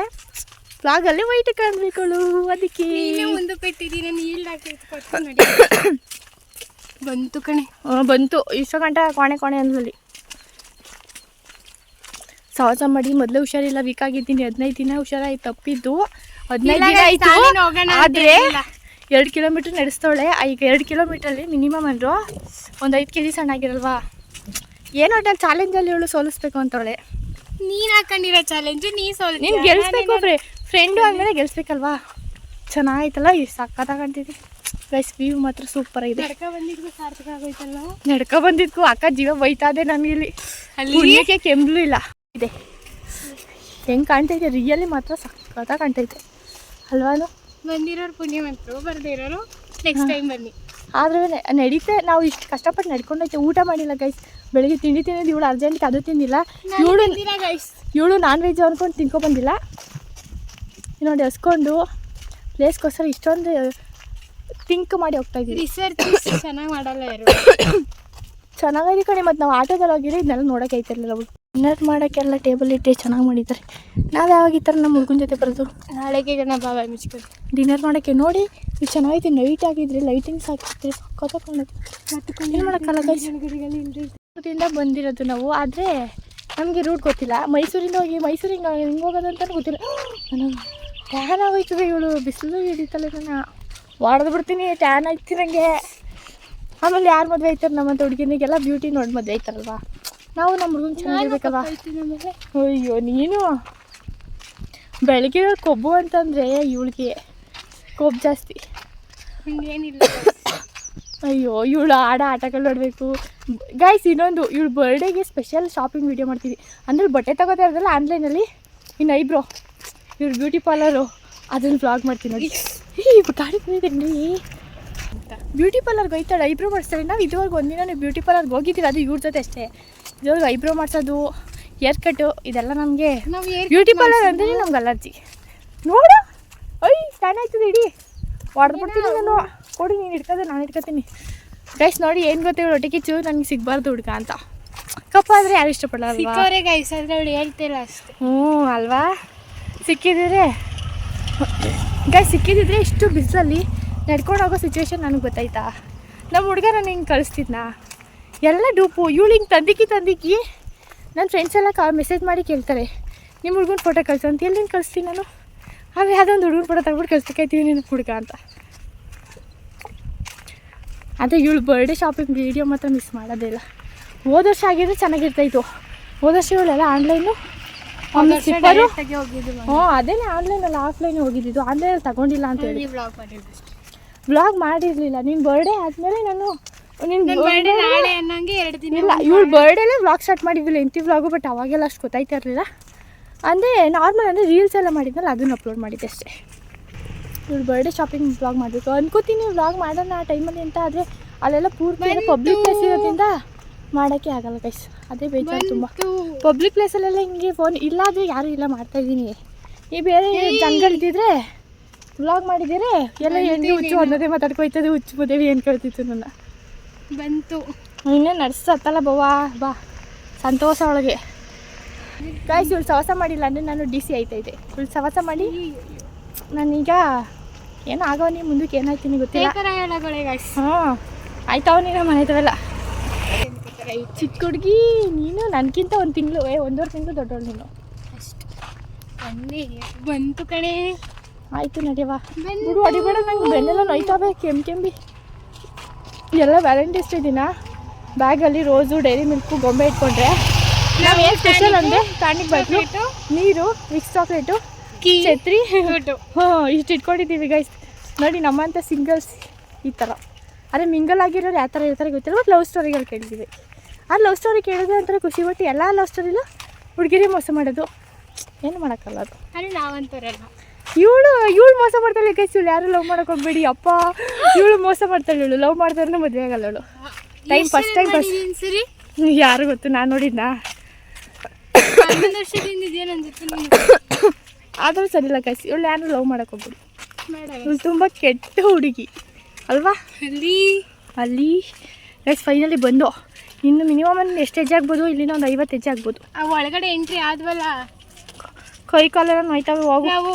ಫ್ಲಾಗಲ್ಲಿ ವೈಟ್ ಕಾಣಬೇಕಳು ಅದಕ್ಕೆ ಮುಂದಕ್ಕೆ ಇಟ್ಟಿದ್ದೀನಿ ನಾನು ಈಲ್ಡ್ ಹಾಕಿ ಕೊಟ್ಟು ನೋಡಿ ಬಂತು ಕಣೆ. ಬಂತು ಇಷ್ಟು ಗಂಟೆ ಕೋಣೆ ಅಂದ್ರಲ್ಲಿ ಸಾಹಸ ಮಾಡಿ ಮೊದಲೇ ಹುಷಾರಿಲ್ಲ ವೀಕ್ ಆಗಿದ್ದೀನಿ 15 ದಿನ ಹುಷಾರಾಯ್ತು ತಪ್ಪಿದ್ದು 15 ದಿನ ಆಯಿತು. ಆದರೆ 2 ಕಿಲೋಮೀಟ್ರ್ ನಡೆಸ್ತವಳೆ. ಈಗ 2 ಕಿಲೋಮೀಟ್ರಲ್ಲಿ ಮಿನಿಮಮ್ ಅಂದರು ಒಂದು 5 kg ಸಣ್ಣ ಆಗಿರಲ್ವಾ. ಏನೋ ನಾನು ಚಾಲೆಂಜಲ್ಲಿ ಇವಳು ಸೋಲಿಸ್ಬೇಕು ಅಂತವಳೆ. ನೀನು ಹಾಕೊಂಡಿರೋ ಚಾಲೆಂಜು ನೀನು ಗೆಲ್ಲಿಸ್ಬೇಕು ಫ್ರೆಂಡು ಅಂದಮೇಲೆ ಗೆಲ್ಲಿಸ್ಬೇಕಲ್ವಾ. ಚೆನ್ನಾಗಿತ್ತಲ್ಲ ಇಷ್ಟು ಸಕ್ಕತ್ತಾಗಂತಿದ್ದೆ ಗೈಸ್. ವ್ಯೂ ಮಾತ್ರ ಸೂಪರ್ ಆಗಿದೆ. ನಡ್ಕೊ ಬಂದಿದ್ಕು ಅಕ್ಕ ಜೀವ ಬೈತಾದೆ ನನಗಿಲ್ಲಿ. ಅಲ್ಲಿ ಕೆಂಬ್ಲು ಇಲ್ಲ ಇದೆ ಹೆಂಗೆ ಕಾಣ್ತೈತೆ ರಿಯಲಿ ಮಾತ್ರ ಸಕ್ಕತ್ತಾಗಿ ಕಾಣ್ತೈತೆ ಅಲ್ವಾನು. ಬಂದಿರೋರು ಪುಣ್ಯವಂತರು, ಬರದೇ ಇರೋರು ನೆಕ್ಸ್ಟ್ ಟೈಮ್ ಬನ್ನಿ. ಆದರೆ ನಡೀತೆ ನಾವು ಇಷ್ಟು ಕಷ್ಟಪಟ್ಟು ನಡ್ಕೊಂಡೈತೆ. ಊಟ ಮಾಡಿಲ್ಲ ಗೈಸ್. ಬೆಳಗ್ಗೆ ತಿಂಡಿ ತಿನ್ನೋದು ಇವಳು ಅರ್ಜೆಂಟ್ಗೆ ಅದು ತಿಂದಿಲ್ಲ. ಇವಳು ನಾನ್ ವೆಜ್ ಅಂದ್ಕೊಂಡು ತಿನ್ಕೊಬಂದಿಲ್ಲ ನೋಡಿ. ಹಸ್ಕೊಂಡು ಪ್ಲೇಸ್ಗೋಸ್ಕರ ಇಷ್ಟೊಂದು ಥಿಂಕ್ ಮಾಡಿ ಹೋಗ್ತಾ ಇದ್ದೀವಿ. ರಿಸರ್ಚ್ ಚೆನ್ನಾಗಿ ಮಾಡಲ್ಲ ಯಾರು. ಚೆನ್ನಾಗಿದೆ ಕಣೆ. ಮತ್ತು ನಾವು ಆಟೋದಲ್ಲಿ ಹೋಗಿದ್ರೆ ಇದನ್ನೆಲ್ಲ ನೋಡೋಕೆ ಐತಿರಲಿಲ್ಲ. ಅವಳು ಡಿನ್ನರ್ ಮಾಡೋಕ್ಕೆಲ್ಲ ಟೇಬಲ್ ಇಟ್ಟೆ ಚೆನ್ನಾಗಿ ಮಾಡಿದ್ದಾರೆ. ನಾವು ಯಾವಾಗ ಈ ಥರ ನಮ್ಮ ಹುಡುಗನ ಜೊತೆ ಬರೋದು ನಾಳೆಗೆ ಗಣ ಬಾಬಾ ಮಿಚ್ಕೊಂಡು ಡಿನ್ನರ್ ಮಾಡೋಕ್ಕೆ. ನೋಡಿ ಇದು ಚೆನ್ನಾಗೈತೆ. ನೈಟ್ ಆಗಿದ್ರೆ ಲೈಟಿಂಗ್ಸ್ ಹಾಕಿದ್ರೆ ಸಕ್ಕತ್ತಾಗಿ ಏನು ಮಾಡೋಕ್ಕಲ್ಲ ಗೈಸ್. ಊರಿಂದ ಬಂದಿರೋದು ನಾವು. ಆದರೆ ನಮಗೆ ರೂಟ್ ಗೊತ್ತಿಲ್ಲ. ಮೈಸೂರಿಂದ ಮೈಸೂರಿಗೆ ಹೆಂಗೆ ಹೋಗೋದಂತ ಗೊತ್ತಿಲ್ಲ. ನಾನು ಟ್ಯಾನ್ ಆಗೋಯ್ತದೆ. ಇವಳು ಬಿಸಿಲು ಹಿಡಿತಲ್ಲ ನಾನು ಹೊಡೆದು ಬಿಡ್ತೀನಿ. ಟ್ಯಾನ್ ಆಗ್ತೀನಿ ನನಗೆ. ಆಮೇಲೆ ಯಾರು ಮದುವೆ ಆಯ್ತಾರೆ ನಮ್ಮಂತ ಹುಡುಗಿನಿಗೆಲ್ಲ ಬ್ಯೂಟಿ ನೋಡಿ ಮದುವೆ ಆಯ್ತಾರಲ್ವಾ. ನಾವು ನಮ್ಮ ಹುಡುಗನ ಚೆನ್ನಾಗಿರ್ಬೇಕಲ್ವ. ಅಯ್ಯೋ ನೀನು ಬೆಳಗ್ಗೆ ಕೊಬ್ಬು ಅಂತಂದರೆ ಇವಳಿಗೆ ಕೊಬ್ಬು ಜಾಸ್ತಿ. ಏನಿಲ್ಲ ಅಯ್ಯೋ ಇವಳು ಆಟಗಳು ಆಡಬೇಕು ಗೈಸ್. ಇನ್ನೊಂದು ಇವಳು ಬರ್ಡೇಗೆ ಸ್ಪೆಷಲ್ ಶಾಪಿಂಗ್ ವೀಡಿಯೋ ಮಾಡ್ತೀವಿ. ಅಂದರೆ ಬಟ್ಟೆ ತಗೋತಾ ಇರೋದಲ್ಲ ಆನ್ಲೈನಲ್ಲಿ. ಇನ್ನು ಐಬ್ರೋ ಇವ್ರು ಬ್ಯೂಟಿ ಪಾರ್ಲರು ಅದನ್ನು ವ್ಲಾಗ್ ಮಾಡ್ತೀನಿ ನೋಡಿ. ಗಾಡಿ ಬಂದಿದ್ದೀನಿ ಬ್ಯೂಟಿ ಪಾರ್ಲರ್ಗೆ ಹೋಯ್ತಾಳೆ ಐಬ್ರೋ ಮಾಡಿಸ್ತಾಳೆ. ನಾವು ಇದುವರೆಗೂ ಒಂದಿನ ನೀವು ಬ್ಯೂಟಿ ಪಾರ್ಲರ್ಗೆ ಹೋಗಿದ್ದೀವಿ, ಅದು ಇವ್ರ ಜೊತೆ ಅಷ್ಟೇ. ಇದುವರೆಗೂ ಐಬ್ರೋ ಮಾಡಿಸೋದು ಹೇರ್ ಕಟ್ಟು ಇದೆಲ್ಲ ನಮಗೆ ಬ್ಯೂಟಿ ಪಾರ್ಲರ್ ಅಂದರೆ ನಮ್ಗೆ ಅಲರ್ಜಿ. ನೋಡು ಟ್ಯಾನ್ ಆಯ್ತದೆ ಇಡೀ ಹೊಡೆದ್ಬಿಡ್ತೀನಿ ನಾನು. ಕೊಡಿ ನೀನು ಇಟ್ಕೋದೆ ನಾನು ಇಟ್ಕೊತೀನಿ ಗೈಸ್. ನೋಡಿ ಏನು ಗೊತ್ತಿಲ್ಲ ಹೊಟ್ಟೆ ಕಿಚ್ಚು ನನಗೆ ಸಿಗಬಾರ್ದು ಹುಡುಗ ಅಂತ. ಕಪ್ಪ ಆದರೆ ಯಾರು ಇಷ್ಟಪಡಲ್ಲ ಗೈಸ್. ಆದರೆ ಅವಳು ಹೇಳ್ತಿಲ್ಲ ಅಷ್ಟೇ. ಅಲ್ವಾ. ಸಿಕ್ಕಿದ್ರೆ ಇಷ್ಟು ಬಿಸಿಲಲ್ಲಿ ನಡ್ಕೊಂಡು ಹೋಗೋ ಸಿಚುವೇಶನ್ ನನಗೆ ಗೊತ್ತಾಯ್ತಾ. ನಮ್ಮ ಹುಡುಗ ನಾನು ಹಿಂಗೆ ಕಳಿಸ್ತಿದ್ನಾ ಎಲ್ಲ ಡೂಪು. ಇವಳು ಹಿಂಗೆ ತಂದಿಕ್ಕಿ ನನ್ನ ಫ್ರೆಂಡ್ಸ್ ಎಲ್ಲ ಮೆಸೇಜ್ ಮಾಡಿ ಕೇಳ್ತಾರೆ ನಿಮ್ಮ ಹುಡುಗನ ಫೋಟೋ ಕಳಿಸು ಅಂತ. ಎಲ್ಲಿಂದ ಕಳಿಸ್ತೀನಿ ನಾನು. ಆಮೇಲೆ ಯಾವುದೊಂದು ಹುಡುಗನ ಫೋಟೋ ತಗ್ಬಿಟ್ಟು ಕಳಿಸ್ಬೇಕಾಯ್ತೀವಿ ನಿನ್ನ ಹುಡುಗ ಅಂತ. ಅದೇ ಇವಳು ಬರ್ಡೇ ಶಾಪಿಂಗ್ ವೀಡಿಯೋ ಮಾತ್ರ ಮಿಸ್ ಮಾಡೋದೇ ಇಲ್ಲ. ಹೋದ ವರ್ಷ ಆಗಿದ್ರೆ ಚೆನ್ನಾಗಿರ್ತಾಯಿತ್ತು. ಹೋದ ವರ್ಷ ಇವಳೆಲ್ಲ ಆನ್ಲೈನು ಸ್ಲಿಪ್ಪರು. ಅದೇನೇ ಆನ್ಲೈನಲ್ಲಿ ಆಫ್ಲೈನ್ ಹೋಗಿದ್ದು. ಆನ್ಲೈನಲ್ಲಿ ತಗೊಂಡಿಲ್ಲ ಅಂತ ಹೇಳಿ ವ್ಲಾಗ್ ಮಾಡಿರಲಿಲ್ಲ. ನಿನ್ನ ಬರ್ಡೇ ಆದಮೇಲೆ ನಾನು ಇಲ್ಲ ಇವಳು ಬರ್ಡೇಲೇ ವ್ಲಾಗ್ ಸ್ಟಾರ್ಟ್ ಮಾಡಿದ್ದಿಲ್ಲ ಎಂತಿ ವ್ಲಾಗು. ಬಟ್ ಅವಾಗೆಲ್ಲ ಅಷ್ಟು ಗೊತ್ತಾಯ್ತಾ ಇರಲಿಲ್ಲ. ಅಂದರೆ ನಾರ್ಮಲ್ ಅಂದರೆ ರೀಲ್ಸ್ ಎಲ್ಲ ಮಾಡಿದ್ನಲ್ಲ ಅದನ್ನು ಅಪ್ಲೋಡ್ ಮಾಡಿದ್ದೆ ಅಷ್ಟೇ. ಇವಳು ಬರ್ಡೇ ಶಾಪಿಂಗ್ ವ್ಲಾಗ್ ಮಾಡಬೇಕು ಅನ್ಕೋತೀನಿ. ವ್ಲಾಗ್ ಮಾಡೋಣ ಆ ಟೈಮಲ್ಲಿ ಅಂತ. ಆದರೆ ಅಲ್ಲೆಲ್ಲ ಪೂರ್ತಿ ಪಬ್ಲಿಕ್ ಪ್ಲೇಸ್ ಇರೋದ್ರಿಂದ ಮಾಡೋಕ್ಕೆ ಆಗಲ್ಲ ಗೈಸ್. ಅದೇ ಬೇಜಾರು ತುಂಬ. ಪಬ್ಲಿಕ್ ಪ್ಲೇಸಲ್ಲೆಲ್ಲ ಹಿಂಗೆ ಫೋನ್ ಇಲ್ಲಾದರೆ ಯಾರೂ ಇಲ್ಲ ಮಾಡ್ತಾಯಿದ್ದೀನಿ. ಈ ಬೇರೆ ಜನಗಳಿದ್ದಿದ್ರೆ ವ್ಲಾಗ್ ಮಾಡಿದ್ದೀರಿ ಎಲ್ಲ ಹೆಂಗೆ ಹುಚ್ಚು ಒಂದದೇ ಮಾತಾಡ್ಕೊಯ್ತದೆ. ಹುಚ್ಚು ಮುದೇವಿ ಏನು ಕೇಳ್ತಿತ್ತು ನನ್ನ. ಬಂತು ಇನ್ನೇ ನಡೆಸತ್ತಲ್ಲ ಬವ್ವಾ ಬಾ ಸಂತೋಷ ಒಳಗೆ ಗೈಸ್. ಇವಳು ಸವಾಸ ಮಾಡಿಲ್ಲ ಅಂದರೆ ನಾನು DC ಆಯ್ತೈತೆ. ಇವಳು ಸವಾಸ ಮಾಡಿ ನಾನೀಗ ಏನೋ ಆಗವ. ನೀವು ಮುಂದಕ್ಕೆ ಏನಾಯ್ತೀನಿ ಗೊತ್ತಿಲ್ಲ. ಹಾಂ ಆಯ್ತಾವ ನೀನು ಮನೆ ತವೆಲ್ಲ ಚಿಕ್ಕ ಹುಡುಗಿ ನೀನು. ನನಗಿಂತ 1 ತಿಂಗಳು 1.5 ತಿಂಗಳು ದೊಡ್ಡವಳು ನೀನು ಅಷ್ಟು. ಬಂತು ಕಣೆ. ಆಯಿತು ನಡಿಯವಾ ಬಿಡು ಹೊಡಿಬೇಡ. ನಂಗೆ ಬೆನ್ನೆಲ್ಲ ನೋಯ್ತಾವೆ ಕೆಂಬಿ. ಎಲ್ಲ ವ್ಯಾಲೆಂಟೈನ್ಸ್ ಡೇ ದಿನ ಬ್ಯಾಗಲ್ಲಿ ರೋಸು ಡೈರಿ ಮಿಲ್ಕು ಗೊಂಬೆ ಇಟ್ಕೊಂಡ್ರೆ ನಾವೇನು ಸ್ಪೆಷಲ್ ಅಂದರೆ ಟಾನಿಕ್ ಬಾಟ್ಲು ನೀರು ಮಿಕ್ಸ್ ಚಾಕ್ಲೇಟು ಛತ್ರಿ ಇಷ್ಟು ಇಟ್ಕೊಂಡಿದ್ದೀವಿ ಗೈಸ್. ನೋಡಿ ನಮ್ಮಂಥ ಸಿಂಗಲ್ಸ್ ಈ ಥರ. ಅದೇ ಮಿಂಗಲ್ ಆಗಿರೋರು ಯಾವ ಥರ ಇರ್ತಾರೆ ಗೊತ್ತಿಲ್ಲ. ಬಟ್ ಲವ್ ಸ್ಟೋರಿಗಳು ಕೇಳಿದ್ದೀವಿ. ಆ ಲವ್ ಸ್ಟೋರಿ ಕೇಳಿದ್ರೆ ಒಂಥರ ಖುಷಿ. ಬಟ್ ಎಲ್ಲ ಲವ್ ಸ್ಟೋರಿಲೂ ಹುಡುಗಿರೇ ಮೋಸ ಮಾಡೋದು, ಏನು ಮಾಡೋಕ್ಕಲ್ಲ ಅದು. ಅದು ನಾವಂತಾರಲ್ಲ. ಇವಳು ಮೋಸ ಮಾಡ್ತಾಳೆ ಗೈಸ್. ಇವಳು ಯಾರು ಲವ್ ಮಾಡೋಕೆ ಹೋಗ್ಬೇಡಿ ಅಪ್ಪ. ಇವಳು ಮೋಸ ಮಾಡ್ತಾಳೆ. ಇವಳು ಲವ್ ಮಾಡ್ತಾರೇ ಮದುವೆ ಆಗಲ್ಲ ಅವಳು. ಫಸ್ಟ್ ಟೈಮ್ ಸರಿ ಯಾರು ಗೊತ್ತು, ನಾನು ನೋಡಿದ್ನಾ. 11 ವರ್ಷದಿಂದ ಇದೆಯಾ ನನ್ನ ಜೊತೆ ನೀನು. ಆದರೂ ಸರಿಯಿಲ್ಲ ಗೈಸ್. ಇವಳು ಯಾರು ಲವ್ ಮಾಡೋಕೆ ಹೋಗ್ಬೇಡಿ. ಇವಳು ತುಂಬ ಕೆಟ್ಟ ಹುಡುಗಿ ಅಲ್ವಾ. ಅಲ್ಲಿ ಗೈಸ್ ಫೈನಲಿ ಬಂದು ಇನ್ನು ಮಿನಿಮಮ್ ಒಂದು ಎಷ್ಟು ಹೆಜ್ಜೆ ಆಗ್ಬೋದು, ಇಲ್ಲಿಂದ ಒಂದು 50 ಹೆಜ್ಜೆ ಆಗ್ಬೋದು. ಆ ಒಳಗಡೆ ಎಂಟ್ರಿ ಆದ್ವಲ್ಲ, ಕೈ ಕಾಲೆಲ್ಲ ನೋಯ್ತಾವೆ. ಹೋಗು ನಾವು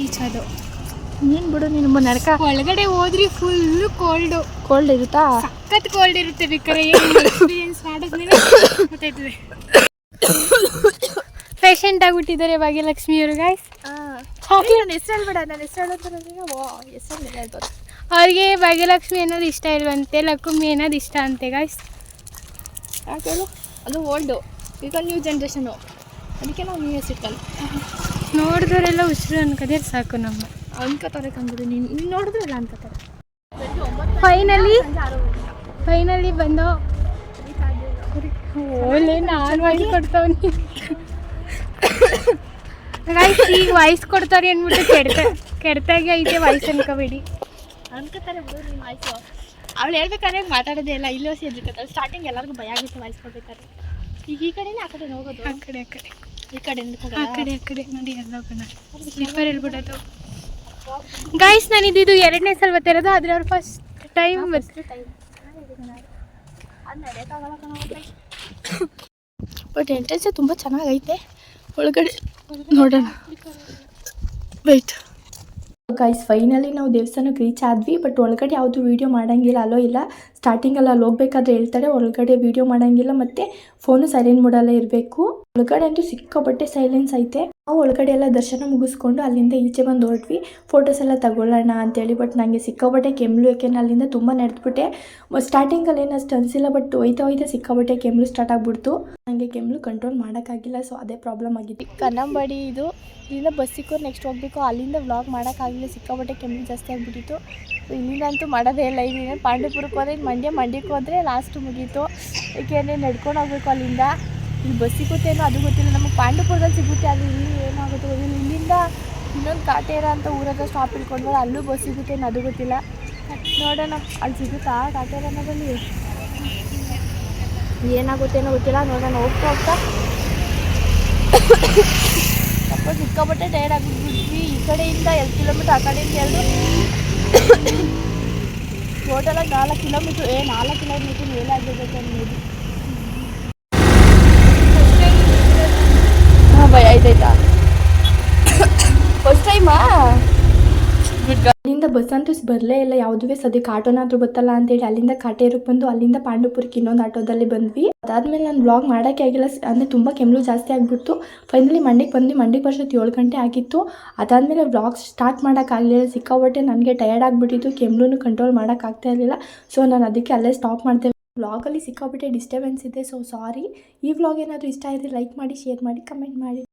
ಈಚದು ನೀನು ಬಿಡು. ನೀನು ನರಕ. ಒಳಗಡೆ ಹೋದ್ರಿ ಫುಲ್ಲು ಕೋಲ್ಡ್ ಇರುತ್ತಾ? ಸಖತ್ ಕೋಲ್ಡ್ ಇರುತ್ತೆ. ಬೇಕಾದ್ರೆ ಎಕ್ಸ್ಪೀರಿಯನ್ಸ್ ಮಾಡಿದ್ಮೇಲೆ ಗೊತ್ತಾಯ್ತದೆ. ಪೇಷಂಟ್ ಆಗಿಬಿಟ್ಟಿದ್ದಾರೆ ಭಾಗ್ಯಲಕ್ಷ್ಮಿ ಅವರು ಗೈಸ್. ನನ್ನ ಹೆಸರು ಹೇಳ್ಬೇಡ. ನನ್ನ ಹೆಸರು ಹೆಸರು ಹೇಳ್ಬೋದು. ಅವ್ರಿಗೆ ಭಾಗ್ಯಲಕ್ಷ್ಮಿ ಅನ್ನೋದು ಇಷ್ಟ ಇಲ್ವಂತೆ, ಲಕ್ಷ್ಮಿ ಅನ್ನೋದು ಇಷ್ಟ ಅಂತೆ ಗೈಸ್. ಯಾಕೆ ಹೇಳು? ಅದು ಓಲ್ಡು, ಈಗ ನ್ಯೂ ಜನ್ರೇಷನು. ಅದಕ್ಕೆ ನಾವು ನ್ಯೂ ಹೆಸರು ನೋಡಿದವರೆಲ್ಲ ಉಸಿರು ಅನ್ಕೋದ್ರೆ ಸಾಕು. ನಮ್ಮ ಅನ್ಕೋತಾರೆ ಕಂಬಿಡು. ನೀನು ನೋಡಿದ್ರೆ ಇಲ್ಲ ಅನ್ಕೋತಾರೆ. ಫೈನಲಿ ಬಂದು ಓಲೆ ನಾನು ವಾಯ್ಸ್ ಕೊಡ್ತಾವನಿ ಗೈಸ್. ಈಗ ವಾಯ್ಸ್ ಕೊಡ್ತಾರೆ ಅಂದ್ಬಿಟ್ಟು ಕೆಡ್ತಾಗೆ ಐತೆ ವಾಯ್ಸ್ ಅನ್ಕೋಬೇಡಿ. ಅನ್ಕೋತಾರೆ ಬಿಡು. ನೀನು ವಾಯ್ಸು ಅವಳು ಹೇಳ್ಬೇಕಾದ್ರೆ ಮಾತಾಡೋದೇ ಇಲ್ಲ. ಇಲ್ಲೋ ಸೇರ್ಬೇಕಾದ್ರೆ ಸ್ಟಾರ್ಟಿಂಗ್ ಎಲ್ಲರಿಗೂ ಭಯ ಆಗಿತ್ತು ವಾಯ್ಸ್ ಕೊಡ್ಬೇಕಾದ್ರೆ. ಈಗ ಈ ಕಡೆನೇ ಆ ಕಡೆ ಹೋಗೋದು. ಆ ಕಡೆ ಈ ಕಡೆ ನೋಡಿ ಎಲ್ಲ ಹೋಗೋಣ. ಸ್ಲಿಪ್ಪರ್ ಹೇಳ್ಬಿಡೋದು ಗೈಸ್. ನಾನು ಇದು 2ನೇ ಸಲ ಬರ್ತಿರೋದು. ಆದರೆ ಅವ್ರು ಫಸ್ಟ್ ಟೈಮ್ ಬಟ್ ಎಂಟ್ರೆನ್ಸೇ ತುಂಬ ಚೆನ್ನಾಗೈತೆ. ಒಳಗಡೆ ನೋಡೋಣ. ವೆಯ್ಟ್ ಗೈಸ್ ಫೈನಲಿ ನಾವು ದೇವಸ್ಥಾನಕ್ಕೆ ರೀಚ್ ಆದ್ವಿ. ಬಟ್ ಒಳಗಡೆ ಯಾವುದು ವೀಡಿಯೋ ಮಾಡೋಂಗಿಲ್ಲ, ಅಲೋ ಇಲ್ಲ. ಸ್ಟಾರ್ಟಿಂಗಲ್ಲಿ ಅಲ್ಲಿ ಹೋಗ್ಬೇಕಾದ್ರೆ ಹೇಳ್ತಾರೆ ಒಳಗಡೆ ವೀಡಿಯೋ ಮಾಡೋಂಗಿಲ್ಲ, ಮತ್ತು ಫೋನು ಸೈಲೆಂಟ್ ಮೋಡಲ್ಲೇ ಇರಬೇಕು. ಒಳಗಡೆ ಅಂತೂ ಸಿಕ್ಕಾಪಟ್ಟೆ ಸೈಲೆನ್ಸ್ ಐತೆ. ನಾವು ಒಳಗಡೆ ಎಲ್ಲ ದರ್ಶನ ಮುಗಿಸ್ಕೊಂಡು ಅಲ್ಲಿಂದ ಈಚೆ ಬಂದು ಹೊರಟ್ವಿ ಫೋಟೋಸ್ ಎಲ್ಲ ತಗೊಳ್ಳೋಣ ಅಂತೇಳಿ. ಬಟ್ ನನಗೆ ಸಿಕ್ಕಾಪಟ್ಟೆ ಕೆಮ್ಮಲು, ಯಾಕೆಂದ್ರೆ ಅಲ್ಲಿಂದ ತುಂಬ ನಡೆದ್ಬಿಟ್ಟೆ. ಸ್ಟಾರ್ಟಿಂಗಲ್ಲಿ ಏನು ಅಷ್ಟು ಅನಿಸಿಲ್ಲ, ಬಟ್ ಹೋಯ್ತಾ ಸಿಕ್ಕಾಪಟ್ಟೆ ಕೆಮ್ಮಲು ಸ್ಟಾರ್ಟ್ ಆಗಿಬಿಡ್ತು. ನನಗೆ ಕೆಮ್ಮಲು ಕಂಟ್ರೋಲ್ ಮಾಡೋಕ್ಕಾಗಿಲ್ಲ. ಸೊ ಅದೇ ಪ್ರಾಬ್ಲಮ್ ಆಗಿದೆ. ಕನ್ನಂಬಾಡಿ ಇದು ಇಲ್ಲಿಂದ ಬಸ್ ಸಿಕ್ಕೋರು ನೆಕ್ಸ್ಟ್ ಹೋಗಬೇಕು. ಅಲ್ಲಿಂದ ವ್ಲಾಗ್ ಮಾಡೋಕ್ಕಾಗಲಿಲ್ಲ, ಸಿಕ್ಕಾಪಟ್ಟೆ ಕೆಮ್ಮಲು ಜಾಸ್ತಿ ಆಗಿಬಿಟ್ಟಿತ್ತು. ಇಲ್ಲಿಂದ ಅಂತೂ ಮಾಡೋದೇ ಇಲ್ಲ. ಈಗ ಪಾಂಡವಪುರಕ್ಕೆ ಹೋದ್ರೆ ಮಂಡ್ಯಕ್ಕೆ ಹೋದರೆ ಲಾಸ್ಟ್ ಮುಗೀತು. ಏಕೆಂದರೆ ನಡ್ಕೊಂಡು ಹೋಗ್ಬೇಕು ಅಲ್ಲಿಂದ. ಇಲ್ಲಿ ಬಸ್ ಸಿಗುತ್ತೇನೋ ಅದು ಗೊತ್ತಿಲ್ಲ. ನಮಗೆ ಪಾಂಡವಪುರದಲ್ಲಿ ಸಿಗುತ್ತೆ, ಅದು ಇಲ್ಲಿ ಏನಾಗುತ್ತೆ ಗೊತ್ತಿಲ್ಲ. ಇಲ್ಲಿಂದ ಇನ್ನೊಂದು ಕಾಟೇರ ಅಂತ ಊರದ ಸ್ಟಾಪ್ ಇಟ್ಕೊಂಡ್ರೆ ಅಲ್ಲೂ ಬಸ್ ಸಿಗುತ್ತೇನೋ ಅದು ಗೊತ್ತಿಲ್ಲ. ನೋಡೋಣ ಅಲ್ಲಿ ಸಿಗುತ್ತಾ ಕಾಟೇರ ಅನ್ನೋದಲ್ಲಿ. ಏನಾಗುತ್ತೇನೋ ಗೊತ್ತಿಲ್ಲ. ನೋಡೋಣ. ಹೋಗ್ತಾ ಸ್ವಲ್ಪ ಸಿಕ್ಕಾಪಟ್ಟೆ ಟೈರ್ಡ್ ಆಗಿಬಿಟ್ವಿ. ಈ ಕಡೆಯಿಂದ 2 ಕಿಲೋಮೀಟ್ರ್, ಆ ಕಡೆಯಿಂದ 2. ಟೋಟಲಾಗಿ 4 ಕಿಲೋಮೀಟ್ರ್. 4 ಕಿಲೋಮೀಟ್ರ್ ಮೇಲೆ ಆಗಿರ್ಬೇಕು ಅನ್ನೋದು. ಭಯ ಆಯ್ತಾಯ್ತಾ ಫಸ್ಟ್ ಟೈಮಾ. ಅಲ್ಲಿಂದ ಬಸ್ ಅಂತೂ ಬರಲೇ ಇಲ್ಲ ಯಾವುದೇ. ಸದ್ಯಕ್ಕೆ ಆಟೋನಾದ್ರೂ ಬತ್ತಲ್ಲ ಅಂತೇಳಿ ಅಲ್ಲಿಂದ ಕಾಟೇರಿಗೆ ಬಂದು ಅಲ್ಲಿಂದ ಪಾಂಡವಪುರಕ್ಕೆ ಇನ್ನೊಂದು ಆಟೋದಲ್ಲಿ ಬಂದ್ವಿ. ಅದಾದಮೇಲೆ ನಾನು ವ್ಲಾಗ್ ಮಾಡೋಕ್ಕೆ ಆಗಿಲ್ಲ, ಅಂದರೆ ತುಂಬ ಕೆಮ್ಮಲು ಜಾಸ್ತಿ ಆಗಿಬಿಡ್ತು. ಫೈನಲಿ ಮಂಡಿಗೆ ಬರ್ಸೋದು 7 ಗಂಟೆ ಆಗಿತ್ತು. ಅದಾದಮೇಲೆ ವ್ಲಾಗ್ ಸ್ಟಾರ್ಟ್ ಮಾಡೋಕ್ಕಾಗಲಿಲ್ಲ. ಸಿಕ್ಕಾಪಟ್ಟೆ ನನಗೆ ಟಯರ್ಡ್ ಆಗಿಬಿಟ್ಟಿತ್ತು. ಕೆಮ್ಮಲು ಕಂಟ್ರೋಲ್ ಮಾಡೋಕ್ಕಾಗ್ತಾ ಇರಲಿಲ್ಲ. ಸೊ ನಾನು ಅದಕ್ಕೆ ಅಲ್ಲೇ ಸ್ಟಾಪ್ ಮಾಡ್ತೇವೆ. ವ್ಲಾಗಲ್ಲಿ ಸಿಕ್ಕಾಪಟ್ಟೆ ಡಿಸ್ಟರ್ಬೆನ್ಸ್ ಇದೆ. So sorry. ಈ ವ್ಲಾಗ್ ಏನಾದರೂ ಇಷ್ಟ ಆದರೆ ಲೈಕ್ ಮಾಡಿ, ಶೇರ್ ಮಾಡಿ, ಕಮೆಂಟ್ ಮಾಡಿ.